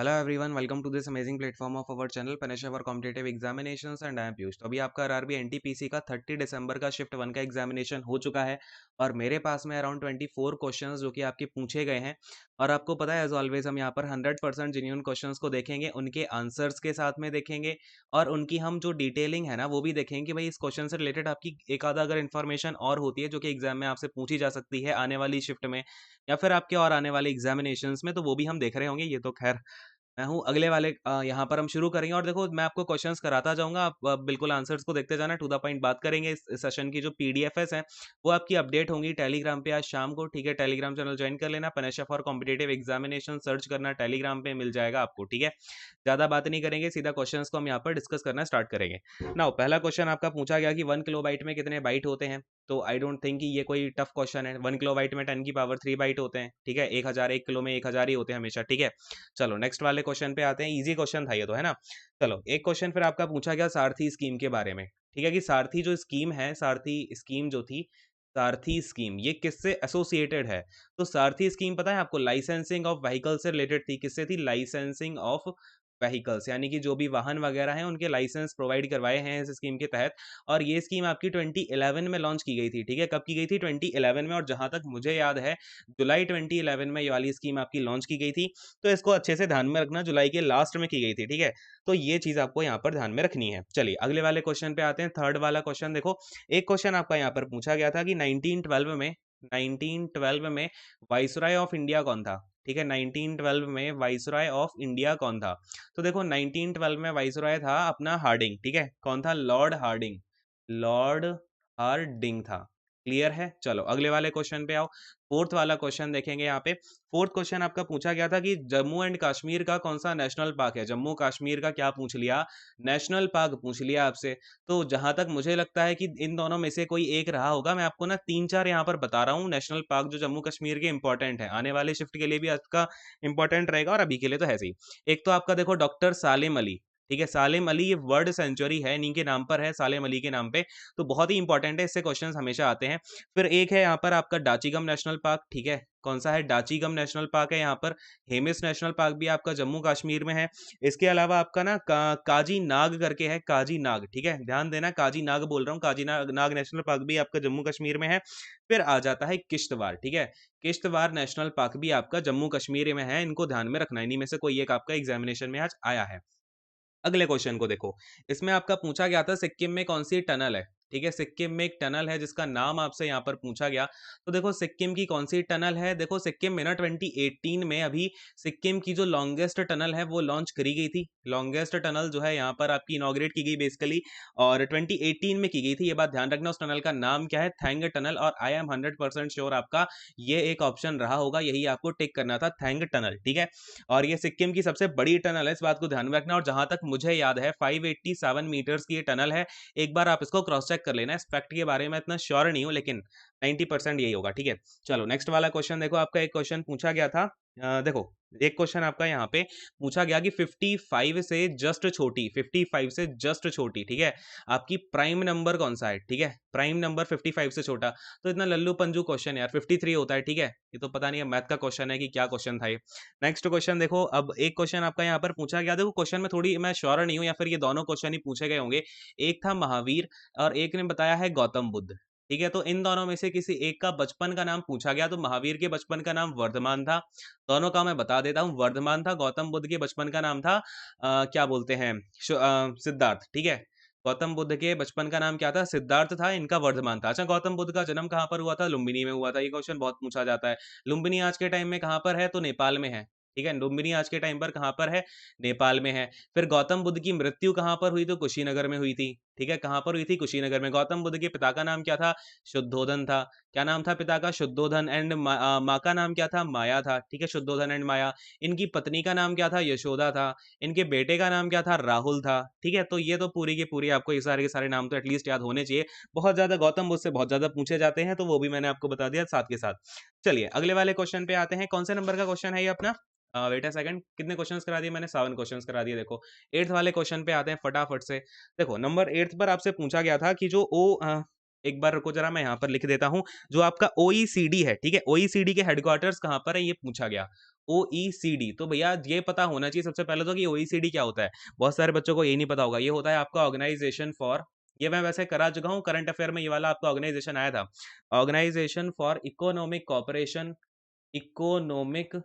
Hello everyone, welcome to this amazing platform of our channel punish for competitive examinations and I am Piyush. तो अभी आपका RRB NTPC का 30 दिसंबर का shift 1 का examination हो चुका है और मेरे पास में अराउंड 24 क्वेश्चंस जो कि आपके पूछे गए हैं। और आपको पता है एज ऑलवेज हम यहाँ पर 100% जेन्युइन क्वेश्चंस को देखेंगे, उनके आंसर्स के साथ में देखेंगे और उनकी हम जो डिटेलिंग है ना वो भी देखेंगे कि भाई इस क्वेश्चन से रिलेटेड आपकी एक आधा अगर इन्फॉर्मेशन और होती है जो कि एग्जाम में आपसे पूछी जा सकती है आने वाली शिफ्ट में या फिर आपके और आने वाले एग्जामिनेशंस में, तो वो भी हम देख रहे होंगे। ये तो खैर मैं हूँ अगले वाले यहाँ पर हम शुरू करेंगे और देखो मैं आपको क्वेश्चंस कराता जाऊँगा, आप बिल्कुल आंसर्स को देखते जाना, टू द पॉइंट बात करेंगे। इस सेशन की जो पीडीएफएस हैं, वो आपकी अपडेट होंगी टेलीग्राम पे आज शाम को, ठीक है? टेलीग्राम चैनल जॉइन कर लेना, पनिशा फॉर कॉम्पिटिटिव एग्जामिनेशन सर्च करना, टेलीग्राम पे मिल जाएगा आपको, ठीक है? ज़्यादा बात नहीं करेंगे, सीधा क्वेश्चंस को हम यहाँ पर डिस्कस करना स्टार्ट करेंगे। नाउ पहला क्वेश्चन आपका पूछा गया कि 1 किलोबाइट में कितने बाइट होते हैं? तो आई डोंट थिंक कि ये कोई टफ क्वेश्चन है। 1 किलोबाइट में 10 की पावर 3 बाइट होते हैं, ठीक है? 1000 1 किलो में 1000 ही होते हैं हमेशा, ठीक है? चलो नेक्स्ट वाले क्वेश्चन पे आते हैं। इजी क्वेश्चन था ये तो, है ना? चलो एक क्वेश्चन फिर आपका पूछा गया सारथी स्कीम के बारे में, ठीक है? कि सारथी जो स्कीम है, सारथी स्कीम जो थी, सारथी स्कीम ये किससे एसोसिएटेड है? तो सारथी स्कीम पता है आपको, लाइसेंसिंग ऑफ व्हीकल से रिलेटेड थी। किससे थी? लाइसेंसिंग ऑफ व्हीकल्स, यानी कि जो भी वाहन वगैरह हैं उनके लाइसेंस प्रोवाइड करवाए हैं इस स्कीम के तहत। और ये स्कीम आपकी 2011 में लॉन्च की गई थी, ठीक है? कब की गई थी? 2011 में। और जहां तक मुझे याद है जुलाई 2011 में ये वाली स्कीम आपकी लॉन्च की गई थी। तो इसको अच्छे से ध्यान में रखना, जुलाई के लास्ट में की गई थी, ठीक है? तो ये चीज आपको यहाँ पर ध्यान में रखनी है। चलिए अगले वाले क्वेश्चन पे आते हैं। थर्ड वाला क्वेश्चन देखो, एक क्वेश्चन आपका यहाँ पर पूछा गया था कि 1912 में वाइसरॉय ऑफ इंडिया कौन था? ठीक है, 1912 में वाइसरॉय ऑफ इंडिया कौन था? तो देखो 1912 में वाइसरॉय था अपना हार्डिंग, ठीक है? कौन था? Lord Harding. लॉर्ड हार्डिंग था। क्लियर है? चलो अगले वाले क्वेश्चन पे आओ। फोर्थ वाला क्वेश्चन देखेंगे यहाँ पे। फोर्थ क्वेश्चन आपका पूछा गया था कि जम्मू एंड कश्मीर का कौन सा नेशनल पार्क है? जम्मू कश्मीर का क्या पूछ लिया? नेशनल पार्क पूछ लिया आपसे। तो जहां तक मुझे लगता है कि इन दोनों में से कोई एक रहा होगा। मैं आपको ना 3-4 यहाँ पर बता रहा हूँ नेशनल पार्क जो जम्मू कश्मीर के इंपॉर्टेंट है, आने वाले शिफ्ट के लिए भी आपका इंपॉर्टेंट रहेगा और अभी के लिए तो है ही। एक तो आपका देखो डॉक्टर सालिम अली, ठीक है? सालिम अली ये वर्ल्ड सेंचुरी है, इन्हीं के नाम पर है, सालिम अली के नाम पे। तो बहुत ही इंपॉर्टेंट है, इससे क्वेश्चंस हमेशा आते हैं। फिर एक है यहाँ पर आपका डाचीगम नेशनल पार्क, ठीक है? कौन सा है? डाचीगम नेशनल पार्क है यहाँ पर। हेमिस नेशनल पार्क भी आपका जम्मू कश्मीर में है। इसके अलावा आपका ना काजी नाग करके है, काजी नाग, ठीक है? ध्यान देना, काजी नाग बोल रहा हूँ, काजी नाग नेशनल पार्क भी आपका जम्मू कश्मीर में है। फिर आ जाता है किश्तवाड़, ठीक है? किश्तवाड़ नेशनल पार्क भी आपका जम्मू कश्मीर में है, इनको ध्यान में रखना, इन्हीं में से कोई एक आपका एग्जामिनेशन में आज आया है। अगले क्वेश्चन को देखो, इसमें आपका पूछा गया था सिक्किम में कौन सी टनल है? ठीक है, सिक्किम में एक टनल है जिसका नाम आपसे यहाँ पर पूछा गया। तो देखो सिक्किम की कौन सी टनल है? देखो सिक्किम में ना 2018 में अभी सिक्किम की जो लॉन्गेस्ट टनल है वो लॉन्च करी गई थी। लॉन्गेस्ट टनल जो है यहाँ पर आपकी इनॉग्रेट की गई बेसिकली, और 2018 में की गई थी। ये बात ध्यान रखना। उस टनल का नाम क्या है? थैंग टनल। और आई एम 100% श्योर आपका ये एक ऑप्शन रहा होगा, यही आपको टिक करना था, थैंग टनल, ठीक है? और ये सिक्किम की सबसे बड़ी टनल है, इस बात को ध्यान में रखना। और जहां तक मुझे याद है 587 मीटर्स की ये टनल है। एक बार आप इसको क्रॉस चेक कर लेना। इस फैक्ट के बारे में इतना श्योर नहीं हूं, लेकिन 90% यही होगा, ठीक है? चलो नेक्स्ट वाला क्वेश्चन देखो, आपका एक क्वेश्चन पूछा गया था। देखो एक क्वेश्चन आपका यहाँ पे पूछा गया कि 55 से जस्ट छोटी, 55 से जस्ट छोटी, ठीक है, आपकी प्राइम नंबर कौन सा है? ठीक है, प्राइम नंबर 55 से छोटा। तो इतना लल्लू पंजू क्वेश्चन यार, 53 होता है, ठीक है? ये तो पता नहीं है मैथ का क्वेश्चन है कि क्या क्वेश्चन था ये। नेक्स्ट क्वेश्चन देखो, अब एक क्वेश्चन आपका यहाँ पर पूछा गया। देखो क्वेश्चन में थोड़ी मैं श्योर नहीं हूँ, या फिर ये दोनों क्वेश्चन ही पूछे गए होंगे। एक था महावीर और एक ने बताया है गौतम बुद्ध, ठीक है? तो इन दोनों में से किसी एक का बचपन का नाम पूछा गया। तो महावीर के बचपन का नाम वर्धमान था, दोनों का मैं बता देता हूँ, वर्धमान था। गौतम बुद्ध के बचपन का नाम था क्या बोलते हैं, सिद्धार्थ, ठीक है? गौतम बुद्ध के बचपन का नाम क्या था? सिद्धार्थ था, इनका वर्धमान था। अच्छा, गौतम बुद्ध का जन्म कहाँ पर हुआ था? लुम्बिनी में हुआ था। ये क्वेश्चन बहुत पूछा जाता है। लुम्बिनी आज के टाइम में कहाँ पर है? तो नेपाल में है, ठीक है? लुम्बिनी आज के टाइम पर कहाँ पर है? नेपाल में है। फिर गौतम बुद्ध की मृत्यु कहाँ पर हुई? तो कुशीनगर में हुई थी, ठीक है? कहाँ पर हुई थी? कुशीनगर में। गौतम बुद्ध के पिता का नाम क्या था? शुद्धोधन था। क्या नाम था पिता का? शुद्धोधन। एंड माँ का नाम क्या था? माया था, ठीक है? शुद्धोधन एंड माया। इनकी पत्नी का नाम क्या था? यशोदा था। इनके बेटे का नाम क्या था? राहुल था, ठीक है? तो ये तो पूरी की पूरी आपको ये सारे के सारे नाम तो एटलीस्ट याद होने चाहिए। बहुत ज्यादा गौतम बुद्ध से बहुत ज्यादा पूछे जाते हैं, तो वो भी मैंने आपको बता दिया साथ के साथ। चलिए अगले वाले क्वेश्चन पे आते हैं। कौन से नंबर का क्वेश्चन है ये अपना? वेट अ सेकंड, कितने क्वेश्चंस करा दिए मैंने? 7 क्वेश्चंस करा दिए। देखो 8th वाले क्वेश्चन पे आते हैं फटाफट से। देखो नंबर 8th पर आपसे पूछा गया था कि जो एक बार रुको जरा, मैं यहाँ पर लिख देता हूँ। जो आपका ओईसीडी है, ठीक है, ओईसीडी के हेडक्वार्टर्स कहाँ पर है ये पूछा गया। OECD, तो भैया ये पता होना चाहिए सबसे पहले तो कि OECD क्या होता है। बहुत सारे बच्चों को ये नहीं पता होगा। ये होता है आपका ऑर्गेनाइजेशन फॉर, ये मैं वैसे करा चुका हूँ करंट अफेयर में, ये वाला आपका ऑर्गेनाइजेशन आया था, Organisation for Economic Cooperation, Economic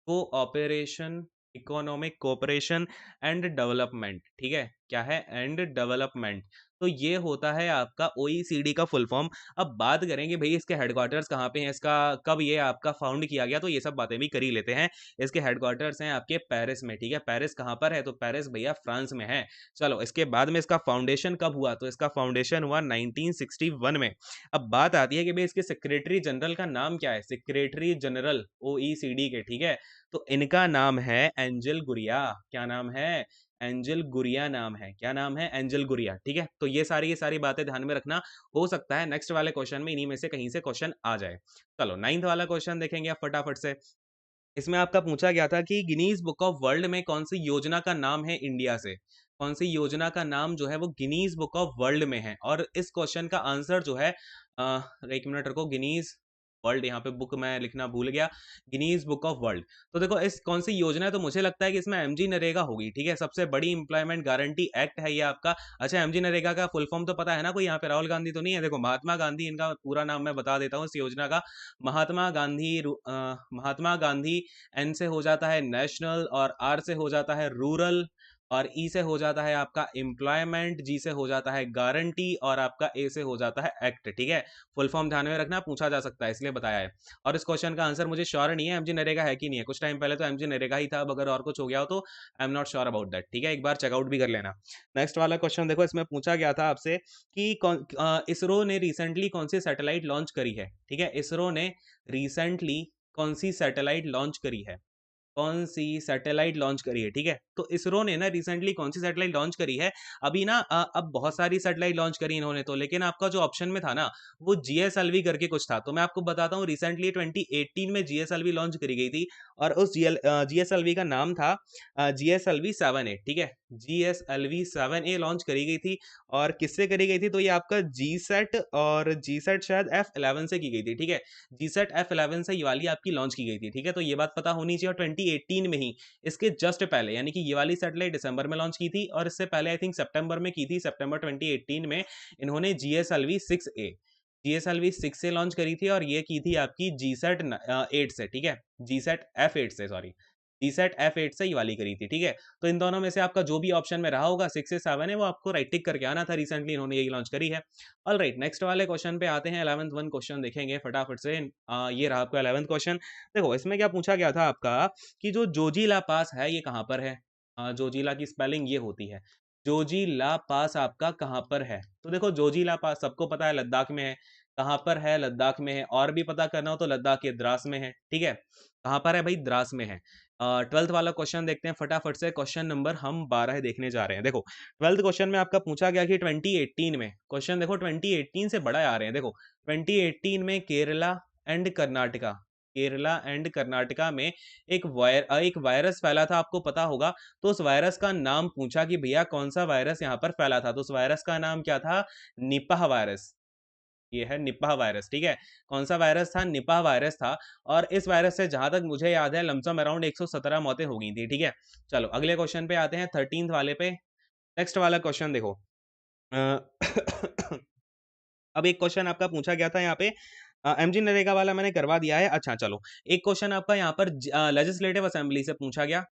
Cooperation, Economic Cooperation and Development, ठीक है, क्या है, एंड डेवलपमेंट। तो ये होता है आपका ओईसीडी का फुल फॉर्म। अब बात करेंगे भाई इसके हेडक्वार्टर्स कहाँ पे हैं, इसका कब ये आपका फाउंड किया गया, तो ये सब बातें भी कर ही लेते हैं। इसके हेडक्वार्टर्स हैं आपके पेरिस में, ठीक है, पेरिस कहाँ पर है, तो पेरिस भैया फ्रांस में है। चलो इसके बाद में इसका फाउंडेशन कब हुआ, तो इसका फाउंडेशन हुआ 1961 में। अब बात आती है कि भाई इसके सेक्रेटरी जनरल का नाम क्या है, सेक्रेटरी जनरल ओईसीडी के, ठीक है, तो इनका नाम है एंजल गुरिया। क्या नाम है, एंजल गुरिया नाम है। क्या नाम है, एंजल गुरिया, ठीक है। तो ये सारी बातें ध्यान में रखना, हो सकता है नेक्स्ट वाले क्वेश्चन में इन्हीं में से कहीं से क्वेश्चन आ जाए। चलो 9th वाला क्वेश्चन देखेंगे आप फटाफट से। इसमें आपका पूछा गया था कि गिनीज बुक ऑफ वर्ल्ड में कौन सी योजना का नाम है इंडिया से, कौन सी योजना का नाम जो है वो गिनीज बुक ऑफ वर्ल्ड में है। और इस क्वेश्चन का आंसर जो है एक मिनट रुको, गिनीज वर्ल्ड, यहाँ पे बुक मैं लिखना भूल गया, गिनीज बुक ऑफ वर्ल्ड। तो देखो इस कौन सी योजना है, तो मुझे लगता है कि इसमें एमजी नरेगा होगी, ठीक है, सबसे बड़ी इंप्लॉयमेंट गारंटी एक्ट है ये आपका। अच्छा एमजी नरेगा का फुल फॉर्म तो पता है ना कोई यहाँ पे, राहुल गांधी तो नहीं है, देखो महात्मा गांधी, इनका पूरा नाम मैं बता देता हूँ इस योजना का, महात्मा गांधी, एन से हो जाता है नेशनल, और आर से हो जाता है रूरल, और ई से हो जाता है आपका एम्प्लॉयमेंट, जी से हो जाता है गारंटी, और आपका ए से हो जाता है एक्ट, ठीक है। फुल फॉर्म ध्यान में रखना, पूछा जा सकता है इसलिए बताया है। और इस क्वेश्चन का आंसर मुझे श्योर नहीं है एमजी नरेगा है कि नहीं है, कुछ टाइम पहले तो एमजी नरेगा ही था, अब अगर और कुछ हो गया हो तो I am not sure about that, ठीक है, एक बार चेकआउट भी कर लेना। नेक्स्ट वाला क्वेश्चन देखो, इसमें पूछा गया था आपसे कि इसरो ने रिसेंटली कौन सी सैटेलाइट लॉन्च करी है, ठीक है, इसरो ने रिसेंटली कौन सी सैटेलाइट लॉन्च करी है, कौन सी सैटेलाइट लॉन्च करी है, ठीक है। तो इसरो ने ना रिसेंटली कौन सी सैटेलाइट लॉन्च करी है, अभी ना अब बहुत सारी सैटेलाइट लॉन्च करी इन्होंने तो, लेकिन आपका जो ऑप्शन में था ना वो जीएसएलवी करके कुछ था, तो मैं आपको बताता हूँ रिसेंटली 2018 में जीएसएलवी लॉन्च करी गई थी, और उस जीएसएलवी का नाम था जीएसएलवी 7A, ठीक है, जीएसएलवी 7A लॉन्च करी गई थी। और किससे करी गई थी, तो ये आपका जीसैट, और जीसैट शायद F11 से की गई थी, ठीक है, जीसैट F11 से ये वाली आपकी लॉन्च की गई थी, ठीक है, तो ये बात पता होनी चाहिए। और 2018 में ही इसके जस्ट पहले, यानी कि ये वाली सैटेलाइट दिसंबर में लॉन्च की थी, और इससे पहले आई थिंक सितंबर में की थी, सितंबर 2018 में इन्होंने जीएसएलवी 6A, जीएसएलवी 6 से लॉन्च करी थी, और ये की थी आपकी जीसैट 8 से, ठीक है, जीसैट F8 से, सॉरी, जीसैट F8 से ये वाली करी थी, ठीक है। तो इन दोनों में से आपका जो भी ऑप्शन में रहा होगा 6 से 7 है, वो आपको राइट टिक करके आना था, रिसेंटली इन्होंने यही लॉन्च करी है। ऑल राइट, नेक्स्ट वाले क्वेश्चन पे आते हैं, 11th वन क्वेश्चन देखेंगे फटाफट से। ये रहा आपका 11th क्वेश्चन। देखो इसमें क्या पूछा गया था आपका कि जो जोजिला पास है ये कहाँ पर है, जोजिला की स्पेलिंग ये होती है, जोजिला पास आपका कहाँ पर है, तो देखो जोजिला पास सबको पता है लद्दाख में है, कहाँ पर है, लद्दाख में है, और भी पता करना हो तो लद्दाख के द्रास में है, ठीक है, कहाँ पर है भाई, द्रास में है। 12th वाला क्वेश्चन देखते हैं फटाफट से, क्वेश्चन नंबर हम 12 देखने जा रहे हैं। देखो 12th क्वेश्चन में आपका पूछा गया कि 2018 में, क्वेश्चन देखो 2018 से बड़ा आ रहे हैं, देखो 2018 में केरला एंड कर्नाटका, केरला एंड कर्नाटका में एक वायरस फैला था, आपको पता होगा। तो उस वायरस का नाम पूछा कि भैया कौन सा वायरस यहाँ पर फैला था, तो उस वायरस का नाम क्या था, निपाह वायरस, ये है निपाह वायरस, ठीक है, कौन सा वायरस था, निपाह वायरस था। और इस वायरस से जहां तक मुझे याद है लमसम अराउंड 117 मौतें हो गई थी, ठीक है। चलो अगले क्वेश्चन पे आते हैं, 13th वाले पे। नेक्स्ट वाला क्वेश्चन देखो, अ, अब एक क्वेश्चन आपका पूछा गया था यहाँ पे, एमजी नरेगा वाला मैंने करवा दिया है। अच्छा चलो, एक क्वेश्चन आपका यहाँ पर लेजिस्लेटिव असेंबली से पूछा गया,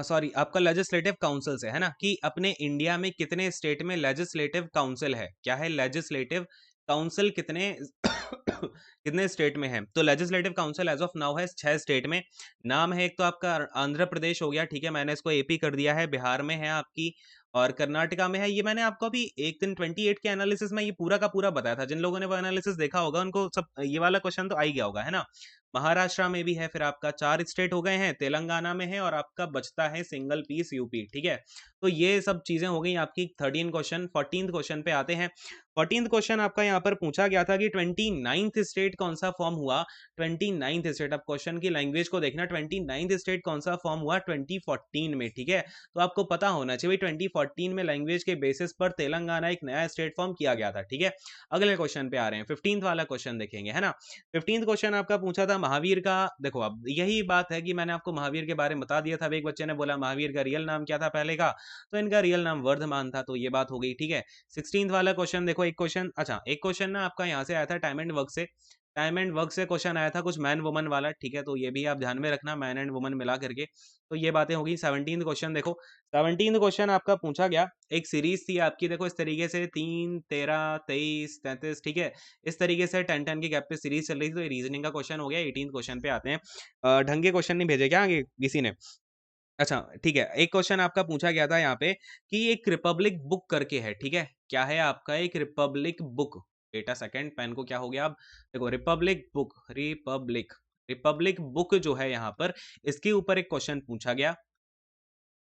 सॉरी आपका लेजिस्लेटिव काउंसिल से, है ना, कि अपने इंडिया में कितने स्टेट में लेजिस्लेटिव काउंसिल है, क्या है, लेजिस्लेटिव काउंसिल कितने कितने स्टेट में है, तो legislative council as of now है 6 स्टेट में। नाम है, एक तो आपका आंध्र प्रदेश हो गया, ठीक है, मैंने इसको एपी कर दिया है, बिहार में है आपकी, और कर्नाटका में है। ये मैंने आपको अभी एक दिन 28 के एनालिसिस में ये पूरा का पूरा बताया था, जिन लोगों ने वो एनालिसिस देखा होगा उनको सब ये वाला क्वेश्चन तो आ ही गया होगा, है ना। महाराष्ट्र में भी है, फिर आपका 4 स्टेट हो गए हैं, तेलंगाना में है, और आपका बचता है सिंगल पीस यूपी, ठीक है। तो ये सब चीजें हो गई आपकी 13 क्वेश्चन। 14th क्वेश्चन पे आते हैं। 14th क्वेश्चन आपका यहाँ पर पूछा गया था कि 29th स्टेट कौन सा फॉर्म हुआ, 29th स्टेट। अब क्वेश्चन की लैंग्वेज को देखना, 29th स्टेट कौन सा फॉर्म हुआ 2014 में, ठीक है। तो आपको पता होना चाहिए 2014 में लैंग्वेज के बेसिस पर तेलंगाना एक नया स्टेट फॉर्म किया गया था, ठीक है। अगले क्वेश्चन पे आ रहे हैं, 15th वाला क्वेश्चन देखेंगे, है ना। 15th क्वेश्चन आपका पूछा था महावीर का। देखो अब यही बात है कि मैंने आपको महावीर के बारे में बता दिया था। अब एक बच्चे ने बोला महावीर का रियल नाम क्या था पहले का, तो इनका रियल नाम वर्धमान था, तो ये बात हो गई, ठीक है। 16th वाला क्वेश्चन देखो, एक क्वेश्चन, अच्छा एक क्वेश्चन ना आपका यहाँ से आया था टाइम एंड वर्क से। टाइम एंड वर्क से क्वेश्चन आया था कुछ मैन वुमन वाला, ठीक है। तो ये भी आप ध्यान में रखना, मैन एंड वुमन मिला करके। तो ये बातें होगी। 17th क्वेश्चन देखो, 17th क्वेश्चन आपका पूछा गया, एक सीरीज थी आपकी, देखो इस तरीके से 3, 13, 23, 33, ठीक है। इस तरीके से 10-10 के गैप पे सीरीज चल रही थी, तो ये रीजनिंग का क्वेश्चन हो गया। 18th क्वेश्चन पे आते हैं। ढंग के क्वेश्चन नहीं भेजे क्या आगे किसी ने? अच्छा ठीक है, एक क्वेश्चन आपका पूछा गया था यहाँ पे कि एक रिपब्लिक बुक करके है, ठीक है। क्या है आपका एक रिपब्लिक बुक? बेटा सेकंड पेन को क्या हो गया? अब देखो Republic book, Republic, Republic book जो है यहाँ पर, इसके ऊपर एक क्वेश्चन पूछा गया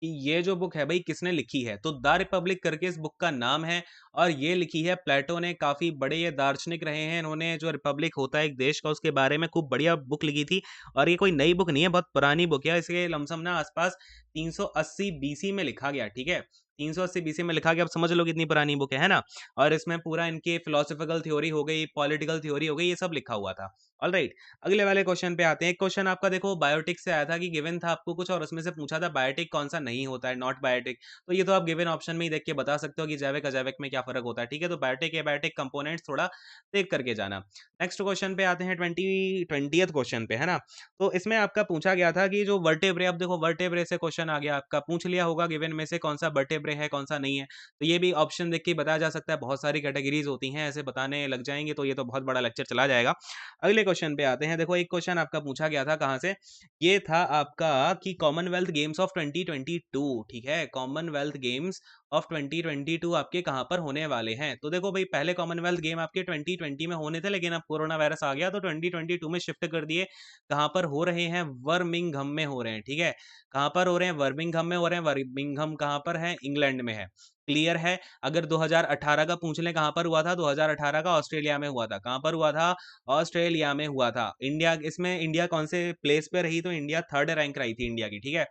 कि ये जो बुक है भाई किसने लिखी है। तो द रिपब्लिक करके इस बुक का नाम है, और ये लिखी है प्लेटो ने। काफी बड़े ये दार्शनिक रहे हैं, इन्होंने जो रिपब्लिक होता है एक देश का, उसके बारे में खूब बढ़िया बुक लिखी थी। और ये कोई नई बुक नहीं है, बहुत पुरानी बुक है। इसके लमसम ना आसपास 380 बीसी में लिखा गया, ठीक है। 380 बीसी में लिखा गया, अब समझ लो कितनी पुरानी बुक है ना। और इसमें पूरा इनके फिलोसफिकल थ्योरी हो गई, पॉलिटिकल थ्योरी हो गई, ये सब लिखा हुआ था। ऑलराइट, अगले वाले क्वेश्चन पे आते हैं। एक क्वेश्चन आपका देखो बायोटिक से आया था कि गिवन था आपको कुछ, और उसमें से पूछा था बायोटिक कौन सा नहीं होता है, नॉट बायोटिक। तो ये तो आप गिवन ऑप्शन में ही देख के बता सकते हो कि जैविक अजैविक में क्या फर्क होता है, ठीक है। तो बायोटिक एबायोटिक कंपोनेंट्स थोड़ा देख करके जाना। नेक्स्ट क्वेश्चन पे आते हैं, 20th क्वेश्चन पे, है ना। तो इसमें आपका पूछा गया था कि जो वर्टेब्रे, अब देखो वर्टेब्रे से क्वेश्चन आ गया आपका, पूछ लिया होगा गिवन में से कौन सा वर्टेब्रे है कौन सा नहीं है। तो ये भी ऑप्शन देख के बताया जा सकता है। बहुत सारी कैटेगरीज होती हैं, ऐसे बताने लग जाएंगे तो ये तो बहुत बड़ा लेक्चर चला जाएगा। अगले क्वेश्चन पे आते हैं। देखो एक क्वेश्चन आपका पूछा गया था कहाँ से, ये था आपका कि कॉमनवेल्थ गेम्स ऑफ 2022, ठीक है। कॉमनवेल्थ गेम्स ऑफ 2022 आपके कहाँ पर होने वाले हैं। तो देखो भाई पहले कॉमनवेल्थ गेम आपके 2020 में होने थे, लेकिन अब कोरोना वायरस आ गया तो 2022 में शिफ्ट कर दिए। कहाँ पर हो रहे हैं? बर्मिंघम में हो रहे हैं, ठीक है। कहाँ पर हो रहे हैं? बर्मिंघम में हो रहे हैं। बर्मिंघम कहाँ पर है? इंग्लैंड में है। क्लियर है। अगर 2018 का पूछ लें कहाँ पर हुआ था, 2018 का ऑस्ट्रेलिया में हुआ था। कहाँ पर हुआ था? ऑस्ट्रेलिया में हुआ था। इंडिया, इसमें इंडिया कौन से प्लेस पे रही? तो इंडिया थर्ड रैंक रही थी इंडिया की, ठीक है।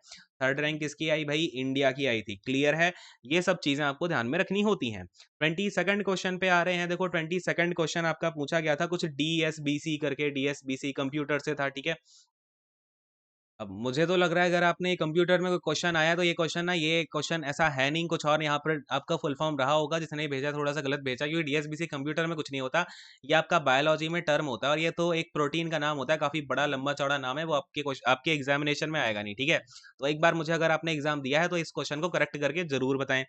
थर्ड रैंक किसकी आई भाई? इंडिया की आई थी। क्लियर है। ये सब चीजें आपको ध्यान में रखनी होती हैं। 22nd क्वेश्चन पे आ रहे हैं। देखो 22nd क्वेश्चन आपका पूछा गया था कुछ डीएसबीसी करके, डीएसबीसी कंप्यूटर से था, ठीक है। अब मुझे तो लग रहा है अगर आपने कंप्यूटर में कोई क्वेश्चन आया तो ये क्वेश्चन ना, ये क्वेश्चन ऐसा है नहीं, कुछ और यहाँ पर आपका फुल फॉर्म रहा होगा। जिसने भेजा थोड़ा सा गलत भेजा, क्योंकि डीएसबीसी कंप्यूटर में कुछ नहीं होता। ये आपका बायोलॉजी में टर्म होता है, और ये तो एक प्रोटीन का नाम होता है, काफी बड़ा लंबा चौड़ा नाम है। वो आपके एग्जामिनेशन में आएगा नहीं, ठीक है। तो एक बार मुझे अगर आपने एग्जाम दिया है तो इस क्वेश्चन को करेक्ट करके जरूर बताएं।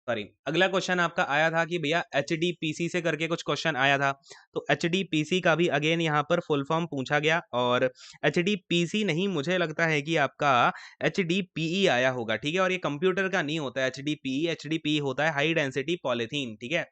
सॉरी, अगला क्वेश्चन आपका आया था कि भैया एचडीपीसी से करके कुछ क्वेश्चन आया था। तो एचडीपीसी का भी अगेन यहाँ पर फुल फॉर्म पूछा गया, और एचडीपीसी नहीं, मुझे लगता है कि आपका एचडीपीई आया होगा, ठीक है। और ये कंप्यूटर का नहीं होता है एचडीपीई, एचडीपीई होता है हाई डेंसिटी पॉलीथीन, ठीक है।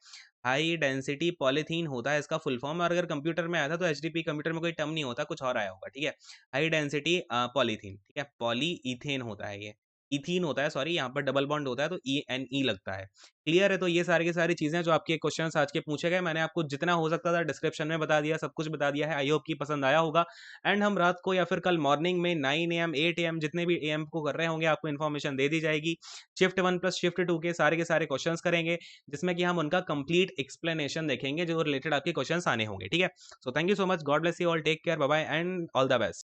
हाई डेंसिटी पॉलीथीन होता है इसका फुल फॉर्म। और अगर कंप्यूटर में आया था तो एचडीपी कंप्यूटर में कोई टर्म नहीं होता, कुछ और आया होगा, ठीक है। हाई डेंसिटी पॉलीथीन, ठीक है। पॉली इथेन होता है ये, इथीन होता है, सॉरी, यहाँ पर डबल बॉन्ड होता है तो ई एन ई लगता है। क्लियर है। तो ये सारी की सारी चीजें जो आपके क्वेश्चंस आज के पूछे गए, मैंने आपको जितना हो सकता था डिस्क्रिप्शन में बता दिया, सब कुछ बता दिया है। आई होप की पसंद आया होगा। एंड हम रात को या फिर कल मॉर्निंग में 9 AM 8 AM जितने भी AM को कर रहे होंगे, आपको इन्फॉर्मेशन दे दी जाएगी। शिफ्ट 1 प्लस शिफ्ट 2 के सारे क्वेश्चंस करेंगे, जिसमें कि हम उनका कंप्लीट एक्सप्लेनेशन देखेंगे जो रिलेटेड आपके क्वेश्चंस आने होंगे, ठीक है। So thank you so much, God bless you all, take care, bye bye and all the best.